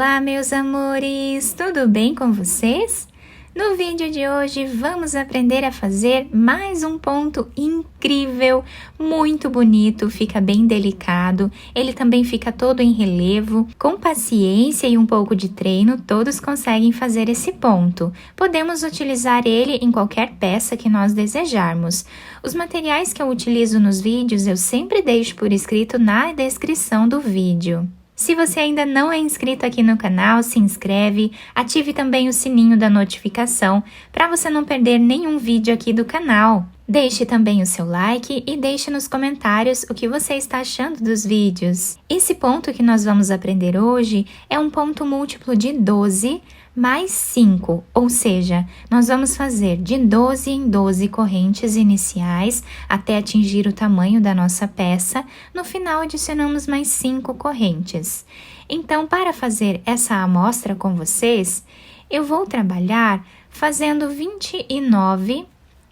Olá, meus amores! Tudo bem com vocês? No vídeo de hoje vamos aprender a fazer mais um ponto incrível, muito bonito, fica bem delicado, ele também fica todo em relevo. Com paciência e um pouco de treino, todos conseguem fazer esse ponto. Podemos utilizar ele em qualquer peça que nós desejarmos. Os materiais que eu utilizo nos vídeos eu sempre deixo por escrito na descrição do vídeo. Se você ainda não é inscrito aqui no canal, se inscreve, ative também o sininho da notificação para você não perder nenhum vídeo aqui do canal. Deixe também o seu like e deixe nos comentários o que você está achando dos vídeos. Esse ponto que nós vamos aprender hoje é um ponto múltiplo de 12 mais 5, ou seja, nós vamos fazer de 12 em 12 correntes iniciais até atingir o tamanho da nossa peça. No final, adicionamos mais 5 correntes. Então, para fazer essa amostra com vocês, eu vou trabalhar fazendo 29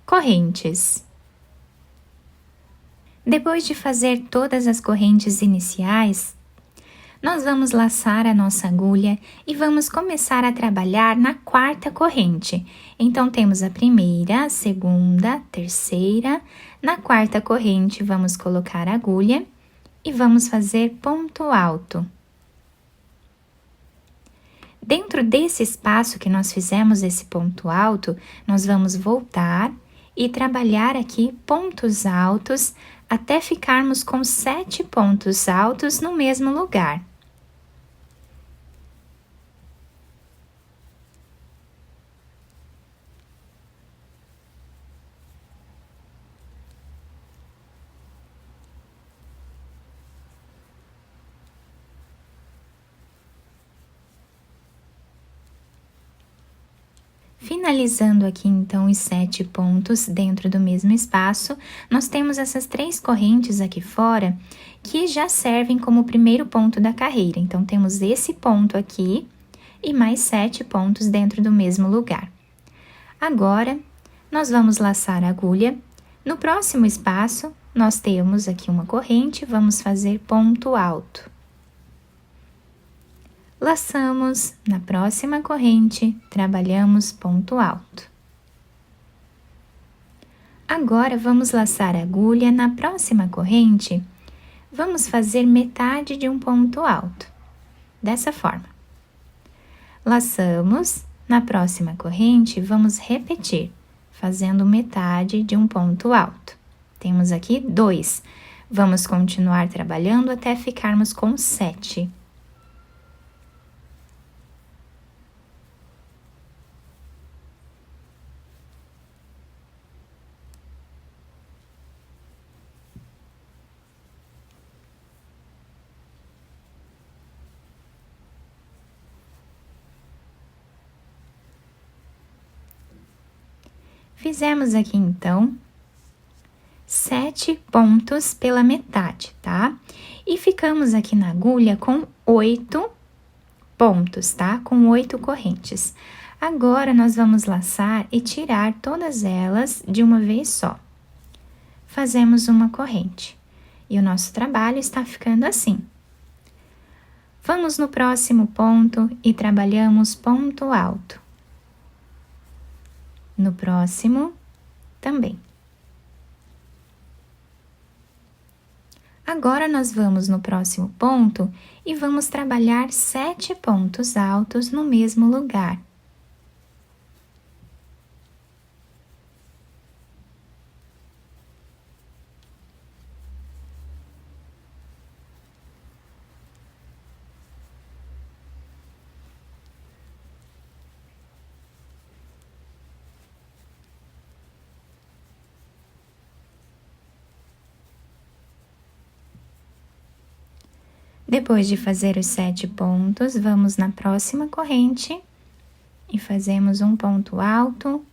correntes. Depois de fazer todas as correntes iniciais, nós vamos laçar a nossa agulha e vamos começar a trabalhar na quarta corrente. Então, temos a primeira, a segunda, a terceira. Na quarta corrente, vamos colocar a agulha e vamos fazer ponto alto. Dentro desse espaço que nós fizemos esse ponto alto, nós vamos voltar e trabalhar aqui pontos altos até ficarmos com 7 pontos altos no mesmo lugar. Finalizando aqui, então, os 7 pontos dentro do mesmo espaço, nós temos essas 3 correntes aqui fora que já servem como o primeiro ponto da carreira. Então, temos esse ponto aqui e mais 7 pontos dentro do mesmo lugar. Agora, nós vamos laçar a agulha. No próximo espaço, nós temos aqui uma corrente, vamos fazer ponto alto. Laçamos, na próxima corrente, trabalhamos ponto alto. Agora, vamos laçar a agulha na próxima corrente, vamos fazer metade de um ponto alto, dessa forma. Laçamos, na próxima corrente, vamos repetir, fazendo metade de um ponto alto. Temos aqui 2, vamos continuar trabalhando até ficarmos com 7. Fizemos aqui, então, 7 pontos pela metade, tá? E ficamos aqui na agulha com 8 pontos, tá? Com 8 correntes. Agora, nós vamos laçar e tirar todas elas de uma vez só. Fazemos uma corrente. E o nosso trabalho está ficando assim. Vamos no próximo ponto e trabalhamos ponto alto. No próximo, também. Agora, nós vamos no próximo ponto e vamos trabalhar 7 pontos altos no mesmo lugar. Depois de fazer os 7 pontos, vamos na próxima corrente e fazemos um ponto alto.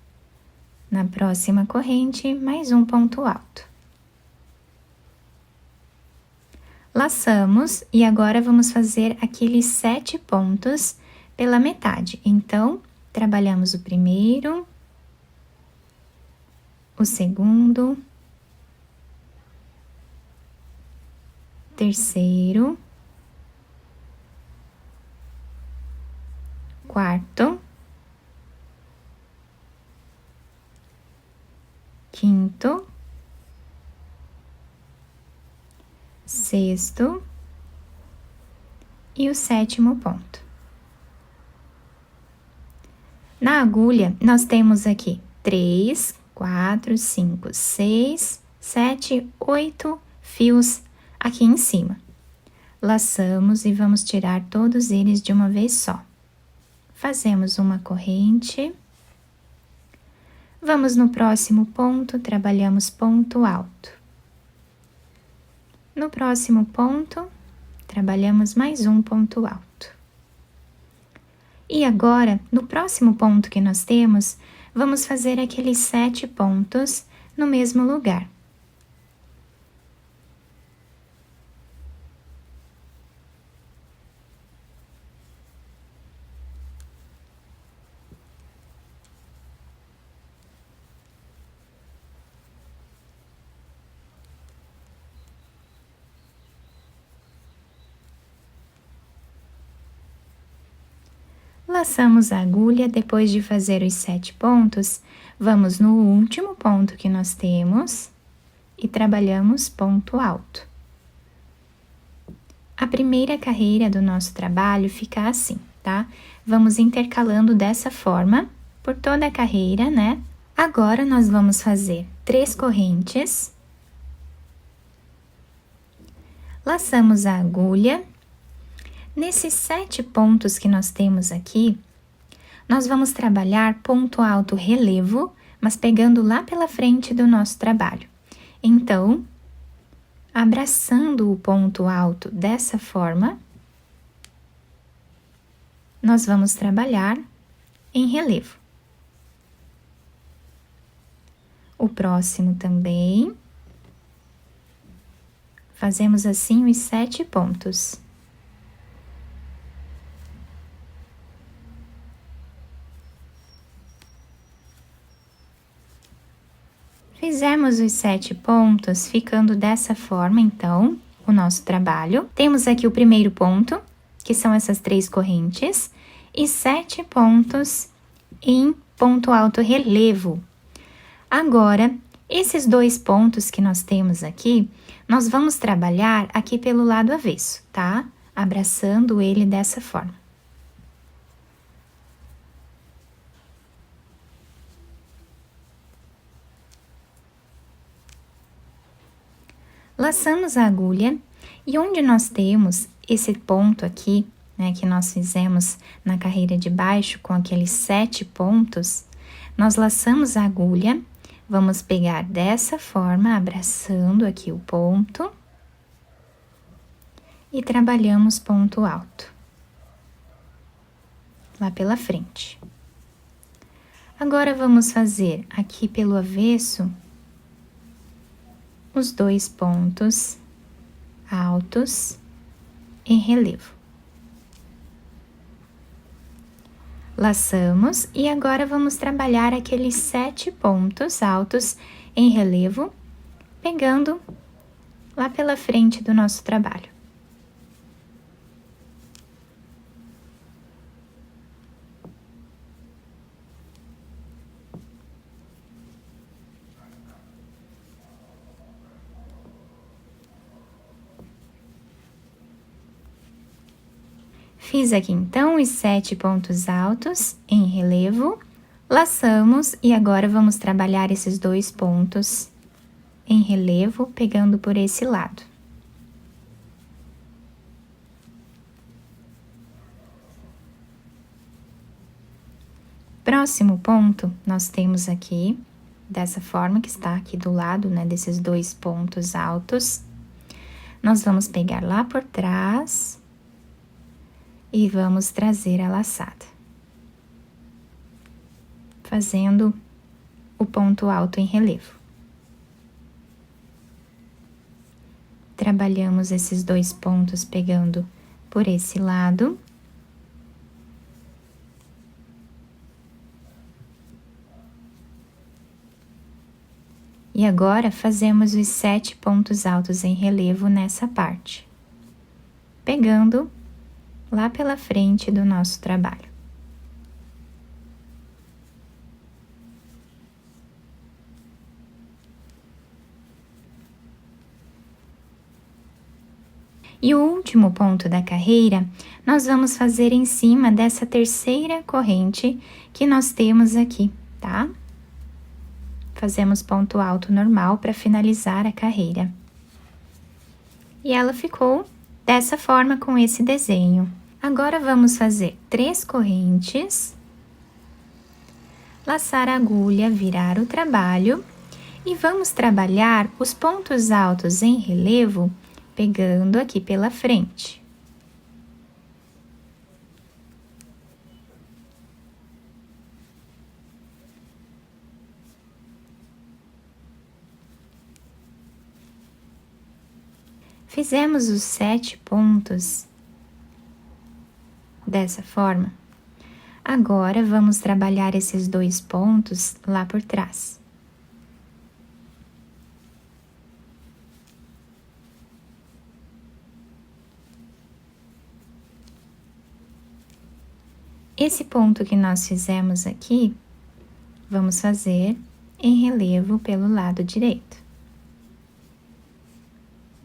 Na próxima corrente, mais um ponto alto. Laçamos e agora vamos fazer aqueles 7 pontos pela metade. Então, trabalhamos o primeiro, o segundo, terceiro, quarto, quinto, sexto e o sétimo ponto. Na agulha, nós temos aqui 3, 4, 5, 6, 7, 8 fios aqui em cima. Laçamos e vamos tirar todos eles de uma vez só. Fazemos uma corrente. Vamos no próximo ponto, trabalhamos ponto alto. No próximo ponto, trabalhamos mais um ponto alto. E agora, no próximo ponto que nós temos, vamos fazer aqueles 7 pontos no mesmo lugar. Laçamos a agulha, depois de fazer os 7 pontos, vamos no último ponto que nós temos e trabalhamos ponto alto. A primeira carreira do nosso trabalho fica assim, tá? Vamos intercalando dessa forma por toda a carreira, né? Agora, nós vamos fazer 3 correntes. Laçamos a agulha. Nesses 7 pontos que nós temos aqui, nós vamos trabalhar ponto alto relevo, mas pegando lá pela frente do nosso trabalho. Então, abraçando o ponto alto dessa forma, nós vamos trabalhar em relevo. O próximo também. Fazemos assim os 7 pontos. Fizemos os 7 pontos, ficando dessa forma, então, o nosso trabalho. Temos aqui o primeiro ponto, que são essas 3 correntes, e 7 pontos em ponto alto relevo. Agora, esses 2 pontos que nós temos aqui, nós vamos trabalhar aqui pelo lado avesso, tá? Abraçando ele dessa forma. Laçamos a agulha e onde nós temos esse ponto aqui, né, que nós fizemos na carreira de baixo com aqueles 7 pontos, nós laçamos a agulha, vamos pegar dessa forma, abraçando aqui o ponto e trabalhamos ponto alto, lá pela frente. Agora, vamos fazer aqui pelo avesso os 2 pontos altos em relevo. Laçamos e agora vamos trabalhar aqueles 7 pontos altos em relevo, pegando lá pela frente do nosso trabalho. Fiz aqui então os 7 pontos altos em relevo, laçamos e agora vamos trabalhar esses 2 pontos em relevo, pegando por esse lado. Próximo ponto, nós temos aqui, dessa forma que está aqui do lado, né, desses 2 pontos altos. Nós vamos pegar lá por trás e vamos trazer a laçada, fazendo o ponto alto em relevo. Trabalhamos esses 2 pontos pegando por esse lado. E agora, fazemos os 7 pontos altos em relevo nessa parte, pegando lá pela frente do nosso trabalho. E o último ponto da carreira, nós vamos fazer em cima dessa terceira corrente que nós temos aqui, tá? Fazemos ponto alto normal para finalizar a carreira. E ela ficou dessa forma com esse desenho. Agora, vamos fazer 3 correntes, laçar a agulha, virar o trabalho e vamos trabalhar os pontos altos em relevo, pegando aqui pela frente. Fizemos os 7 pontos dessa forma. Agora, vamos trabalhar esses 2 pontos lá por trás. Esse ponto que nós fizemos aqui, vamos fazer em relevo pelo lado direito.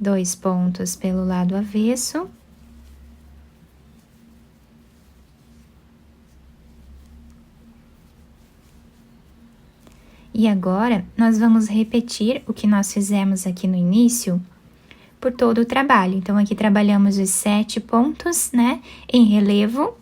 2 pontos pelo lado avesso. E agora, nós vamos repetir o que nós fizemos aqui no início por todo o trabalho. Então, aqui trabalhamos os 7 pontos, né, em relevo.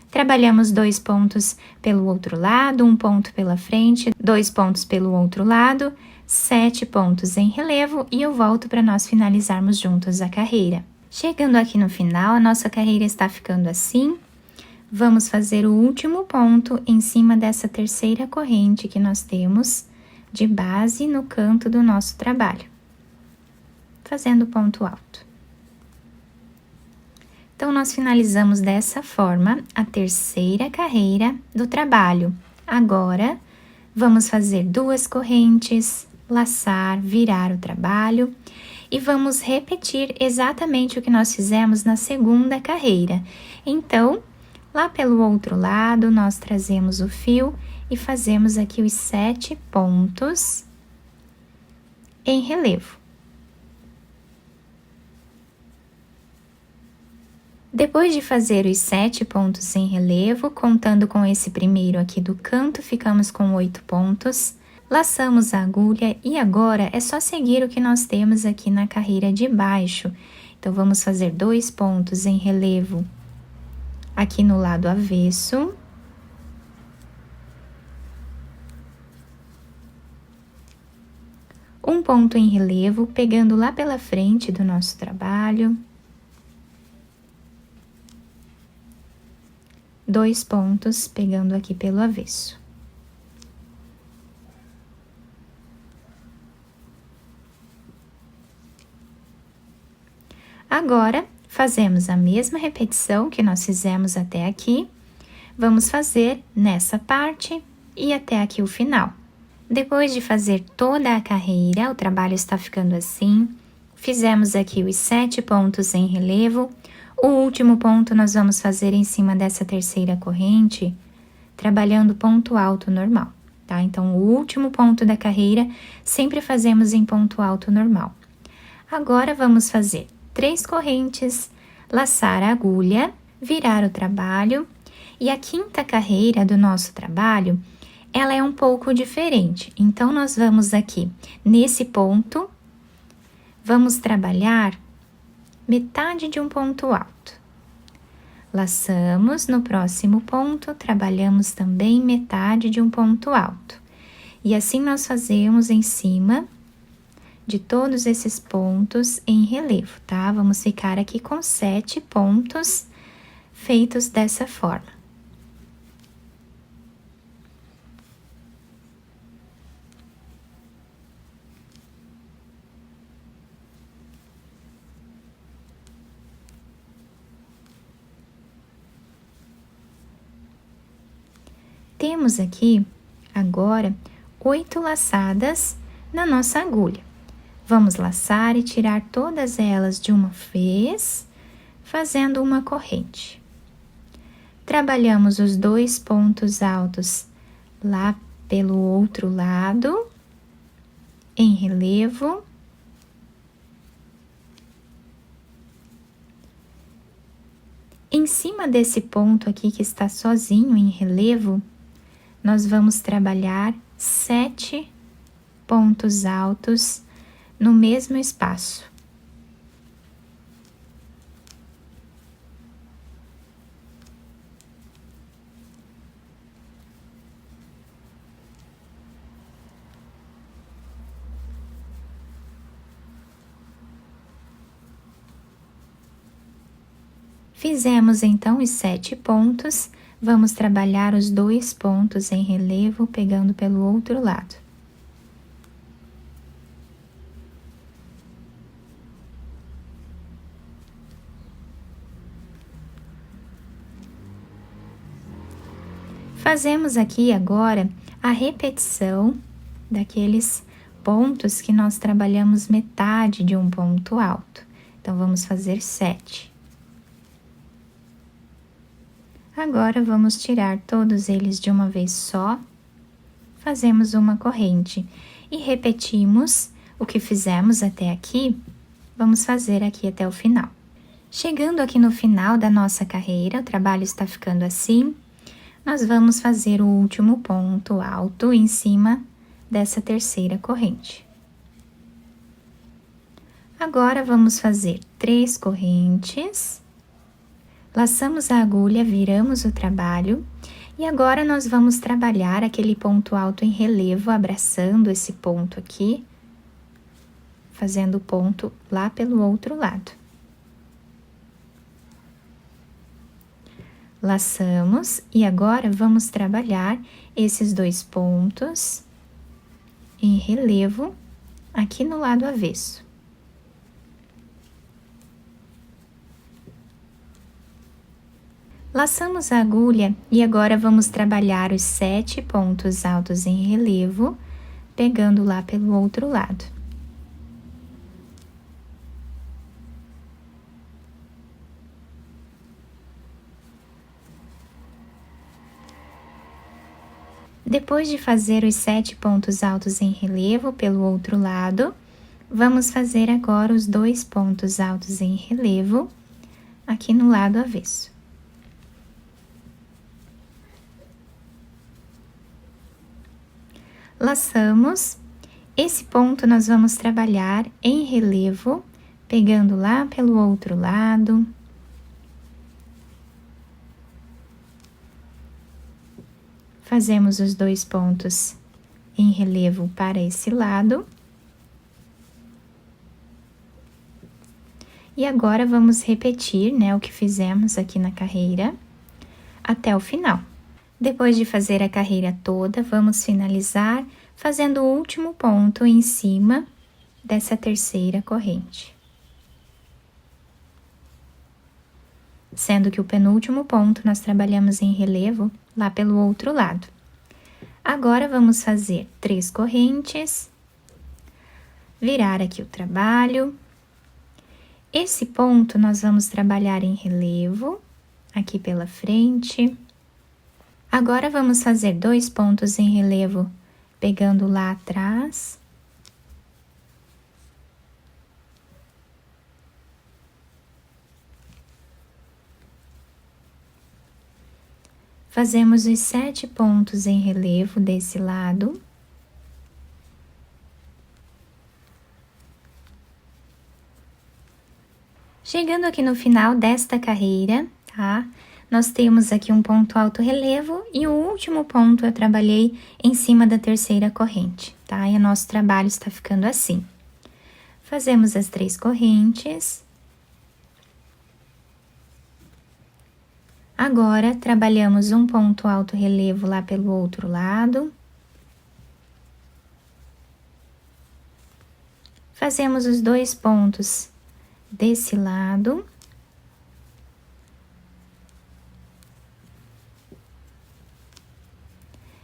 Trabalhamos 2 pontos pelo outro lado, 1 ponto pela frente, 2 pontos pelo outro lado, 7 pontos em relevo e eu volto para nós finalizarmos juntos a carreira. Chegando aqui no final, a nossa carreira está ficando assim. Vamos fazer o último ponto em cima dessa terceira corrente que nós temos de base no canto do nosso trabalho, fazendo ponto alto. Então, nós finalizamos dessa forma a terceira carreira do trabalho. Agora, vamos fazer 2 correntes, laçar, virar o trabalho e vamos repetir exatamente o que nós fizemos na segunda carreira. Então, lá pelo outro lado, nós trazemos o fio e fazemos aqui os 7 pontos em relevo. Depois de fazer os 7 pontos em relevo, contando com esse primeiro aqui do canto, ficamos com 8 pontos. Laçamos a agulha e agora é só seguir o que nós temos aqui na carreira de baixo. Então, vamos fazer 2 pontos em relevo aqui no lado avesso. Um ponto em relevo, pegando lá pela frente do nosso trabalho. 2 pontos pegando aqui pelo avesso. Agora, fazemos a mesma repetição que nós fizemos até aqui. Vamos fazer nessa parte e até aqui o final. Depois de fazer toda a carreira, o trabalho está ficando assim. Fizemos aqui os 7 pontos em relevo. O último ponto nós vamos fazer em cima dessa terceira corrente, trabalhando ponto alto normal, tá? Então, o último ponto da carreira sempre fazemos em ponto alto normal. Agora, vamos fazer 3 correntes, laçar a agulha, virar o trabalho, e a quinta carreira do nosso trabalho, ela é um pouco diferente. Então, nós vamos aqui, nesse ponto, vamos trabalhar metade de um ponto alto. Laçamos no próximo ponto, trabalhamos também metade de um ponto alto. E assim nós fazemos em cima de todos esses pontos em relevo, tá? Vamos ficar aqui com 7 pontos feitos dessa forma. Temos aqui, agora, 8 laçadas na nossa agulha. Vamos laçar e tirar todas elas de uma vez, fazendo uma corrente. Trabalhamos os 2 pontos altos lá pelo outro lado, em relevo. Em cima desse ponto aqui que está sozinho em relevo, nós vamos trabalhar 7 pontos altos no mesmo espaço. Fizemos então os 7 pontos, vamos trabalhar os 2 pontos em relevo, pegando pelo outro lado. Fazemos aqui agora a repetição daqueles pontos que nós trabalhamos metade de um ponto alto. Então, vamos fazer 7. Agora, vamos tirar todos eles de uma vez só, fazemos uma corrente e repetimos o que fizemos até aqui, vamos fazer aqui até o final. Chegando aqui no final da nossa carreira, o trabalho está ficando assim, nós vamos fazer o último ponto alto em cima dessa terceira corrente. Agora, vamos fazer 3 correntes. Laçamos a agulha, viramos o trabalho e agora nós vamos trabalhar aquele ponto alto em relevo, abraçando esse ponto aqui, fazendo o ponto lá pelo outro lado. Laçamos e agora vamos trabalhar esses 2 pontos em relevo aqui no lado avesso. Laçamos a agulha e agora vamos trabalhar os 7 pontos altos em relevo, pegando lá pelo outro lado. Depois de fazer os 7 pontos altos em relevo pelo outro lado, vamos fazer agora os 2 pontos altos em relevo aqui no lado avesso. Laçamos, esse ponto nós vamos trabalhar em relevo, pegando lá pelo outro lado. Fazemos os 2 pontos em relevo para esse lado. E agora, vamos repetir, né, o que fizemos aqui na carreira até o final. Depois de fazer a carreira toda, vamos finalizar fazendo o último ponto em cima dessa terceira corrente. Sendo que o penúltimo ponto nós trabalhamos em relevo lá pelo outro lado. Agora, vamos fazer 3 correntes, virar aqui o trabalho. Esse ponto nós vamos trabalhar em relevo, aqui pela frente. Agora, vamos fazer 2 pontos em relevo, pegando lá atrás. Fazemos os 7 pontos em relevo desse lado. Chegando aqui no final desta carreira, tá? Nós temos aqui um ponto alto relevo e o último ponto eu trabalhei em cima da terceira corrente, tá? E o nosso trabalho está ficando assim. Fazemos as 3 correntes. Agora, trabalhamos um ponto alto relevo lá pelo outro lado. Fazemos os 2 pontos desse lado.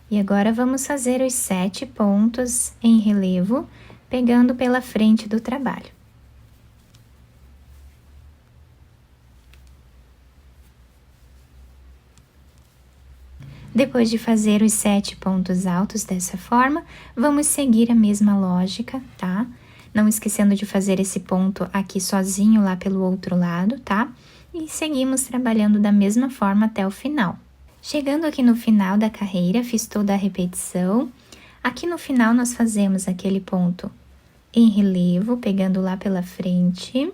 E agora, vamos fazer os 7 pontos em relevo, pegando pela frente do trabalho. Depois de fazer os 7 pontos altos dessa forma, vamos seguir a mesma lógica, tá? Não esquecendo de fazer esse ponto aqui sozinho lá pelo outro lado, tá? e seguimos trabalhando da mesma forma até o final. Chegando aqui no final da carreira, fiz toda a repetição. Aqui no final, nós fazemos aquele ponto em relevo, pegando lá pela frente.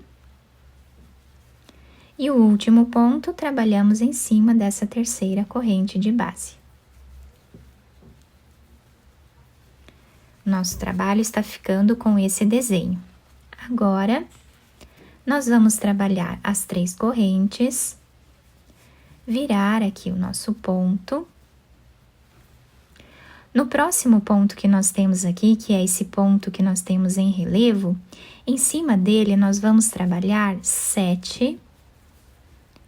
E o último ponto, trabalhamos em cima dessa terceira corrente de base. Nosso trabalho está ficando com esse desenho. Agora, nós vamos trabalhar as 3 correntes, virar aqui o nosso ponto. No próximo ponto que nós temos aqui, que é esse ponto que nós temos em relevo, em cima dele nós vamos trabalhar 7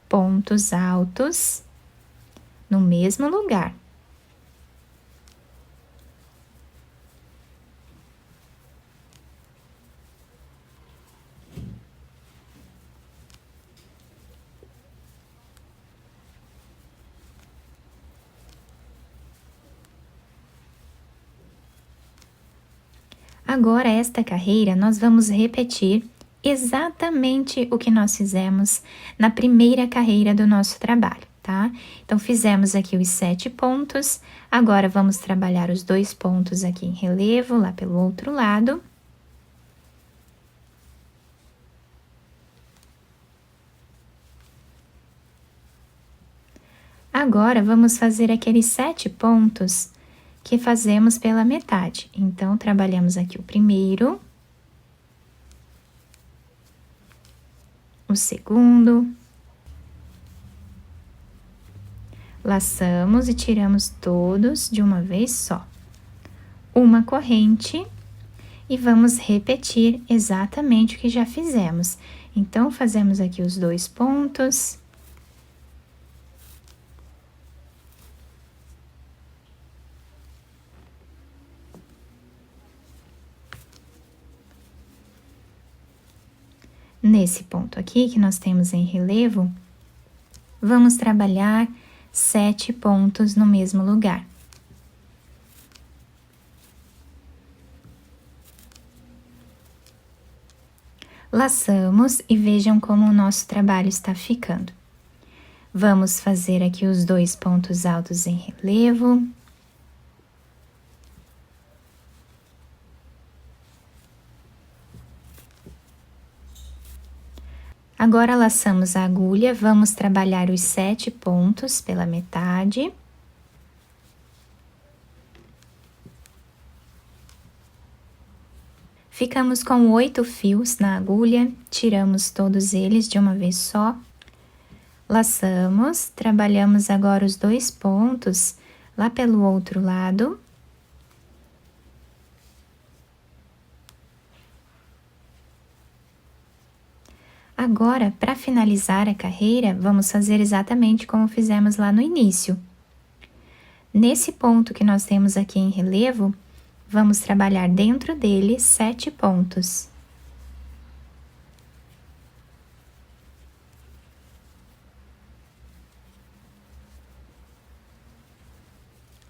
pontos altos no mesmo lugar. Agora, esta carreira, nós vamos repetir exatamente o que nós fizemos na primeira carreira do nosso trabalho, tá? Então, fizemos aqui os 7 pontos, agora vamos trabalhar os 2 pontos aqui em relevo, lá pelo outro lado. Agora, vamos fazer aqueles 7 pontos que fazemos pela metade. Então, trabalhamos aqui o primeiro, o segundo, laçamos e tiramos todos de uma vez só. Uma corrente e vamos repetir exatamente o que já fizemos. Então, fazemos aqui os 2 pontos. Nesse ponto aqui, que nós temos em relevo, vamos trabalhar 7 pontos no mesmo lugar. Laçamos e vejam como o nosso trabalho está ficando. Vamos fazer aqui os 2 pontos altos em relevo. Agora, laçamos a agulha, vamos trabalhar os 7 pontos pela metade. Ficamos com 8 fios na agulha, tiramos todos eles de uma vez só. Laçamos, trabalhamos agora os 2 pontos lá pelo outro lado. Agora, para finalizar a carreira, vamos fazer exatamente como fizemos lá no início. Nesse ponto que nós temos aqui em relevo, vamos trabalhar dentro dele 7 pontos.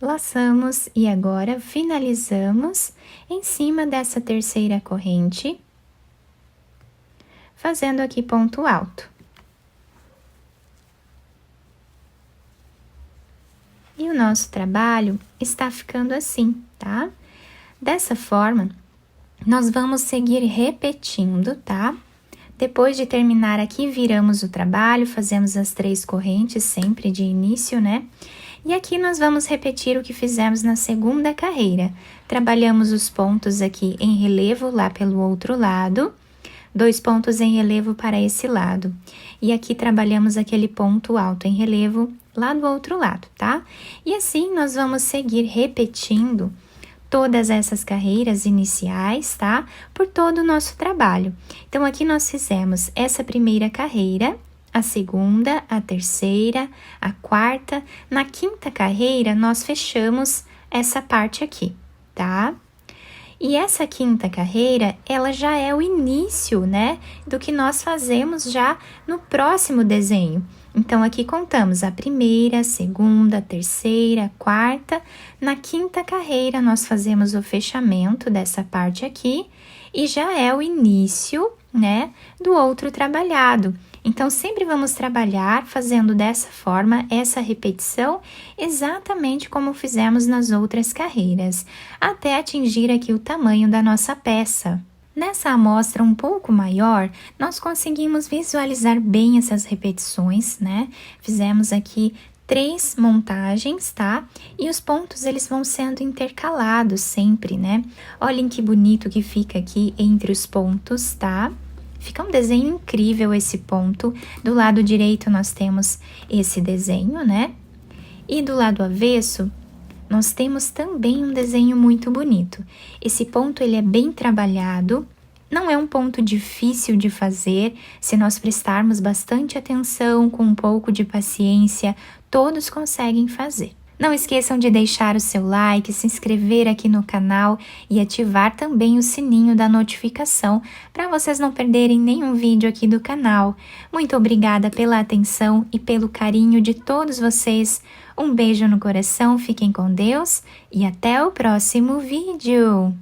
Laçamos e agora finalizamos em cima dessa terceira corrente, fazendo aqui ponto alto. E o nosso trabalho está ficando assim, tá? Dessa forma, nós vamos seguir repetindo, tá? Depois de terminar aqui, viramos o trabalho, fazemos as 3 correntes sempre de início, né? E aqui nós vamos repetir o que fizemos na segunda carreira. Trabalhamos os pontos aqui em relevo lá pelo outro lado, 2 pontos em relevo para esse lado. E aqui trabalhamos aquele ponto alto em relevo lá do outro lado, tá? E assim nós vamos seguir repetindo todas essas carreiras iniciais, tá? Por todo o nosso trabalho. Então, aqui nós fizemos essa primeira carreira, a segunda, a terceira, a quarta. Na quinta carreira, nós fechamos essa parte aqui, tá? E essa quinta carreira, ela já é o início, né, do que nós fazemos já no próximo desenho. Então, aqui contamos a primeira, a segunda, a terceira, a quarta. Na quinta carreira, nós fazemos o fechamento dessa parte aqui e já é o início né, do outro trabalhado. Então, sempre vamos trabalhar fazendo dessa forma, essa repetição, exatamente como fizemos nas outras carreiras, até atingir aqui o tamanho da nossa peça. Nessa amostra um pouco maior, nós conseguimos visualizar bem essas repetições, né? Fizemos aqui 3 montagens, tá? E os pontos, eles vão sendo intercalados sempre, né? Olhem que bonito que fica aqui entre os pontos, tá? Fica um desenho incrível esse ponto. Do lado direito nós temos esse desenho, né? E do lado avesso, nós temos também um desenho muito bonito. Esse ponto, ele é bem trabalhado. Não é um ponto difícil de fazer, se nós prestarmos bastante atenção, com um pouco de paciência, todos conseguem fazer. Não esqueçam de deixar o seu like, se inscrever aqui no canal e ativar também o sininho da notificação para vocês não perderem nenhum vídeo aqui do canal. Muito obrigada pela atenção e pelo carinho de todos vocês. Um beijo no coração, fiquem com Deus e até o próximo vídeo!